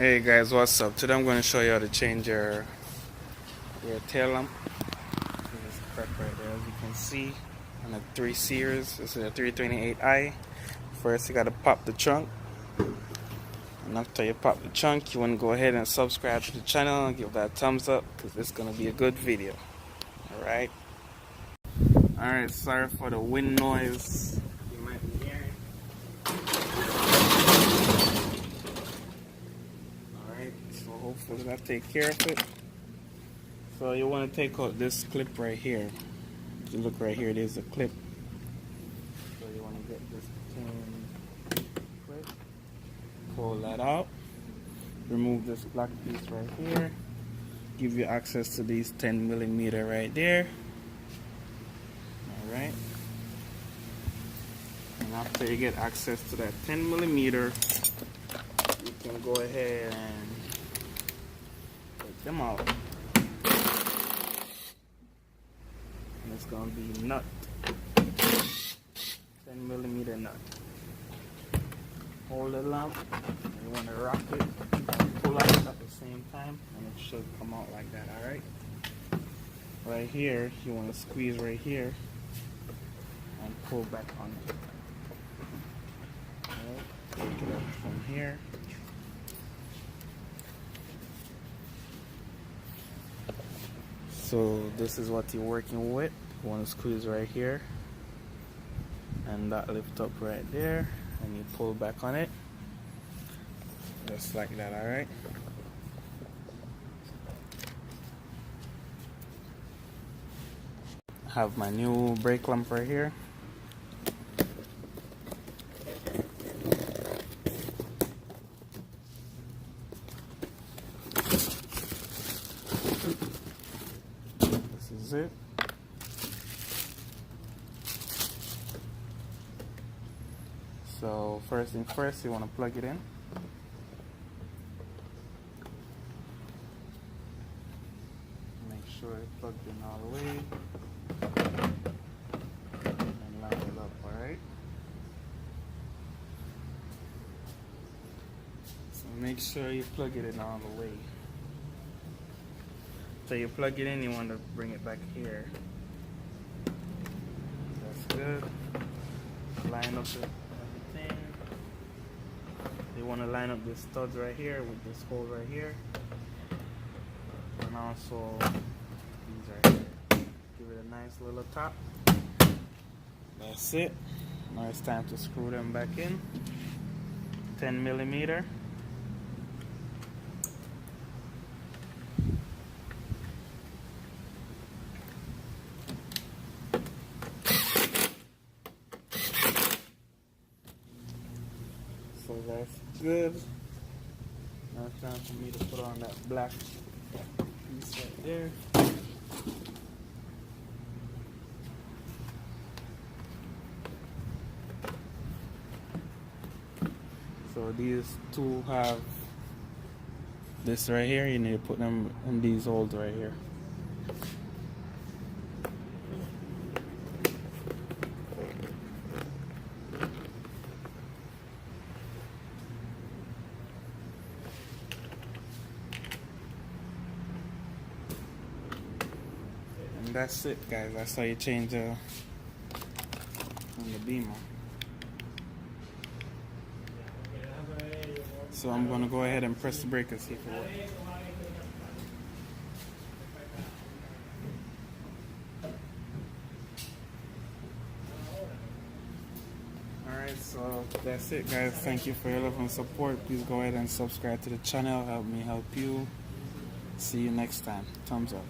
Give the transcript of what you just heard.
Hey guys, what's up? Today I'm going to show you how to change your tail lamp. This is crack right there, as you can see on the 3 series. This is a 328i. First you got to pop the trunk, and after you pop the trunk you want to go ahead and subscribe to the channel and give that thumbs up because it's going to be a good video. Alright, sorry for the wind noise you might be hearing. So hopefully that take care of it. So you want to take out this clip right here. If you look right here, there's a clip. So you want to get this tin clip, pull that out, remove this black piece right here, give you access to these 10mm right there. Alright. And after you get access to that 10mm, you can go ahead and take them out. And it's going to be nut. 10mm nut. Hold the lamp. And you want to rock it and pull out at the same time, and it should come out like that, alright? Right here, you want to squeeze right here and pull back on it. Alright, take it up from here. So this is what you're working with. You want to squeeze right here and that lift up right there, and you pull back on it just like that. Alright, I have my new brake lamp right here. This is it. So first thing first, you want to plug it in. Make sure it's plugged in all the way and line it up, alright? So make sure you plug it in all the way. So you plug it in, you want to bring it back here. That's good. Line up everything. You want to line up the studs right here with this hole right here. And also these right here. Give it a nice little top. That's it. Now it's time to screw them back in. 10mm. So that's good. Now it's time for me to put on that black piece right there. So these two have this right here. You need to put them in these holes right here. And that's it, guys. That's how you change on the beamer. So I'm going to go ahead and press the brake and see if it works. Alright, so that's it, guys. Thank you for your love and support. Please go ahead and subscribe to the channel. Help me help you. See you next time. Thumbs up.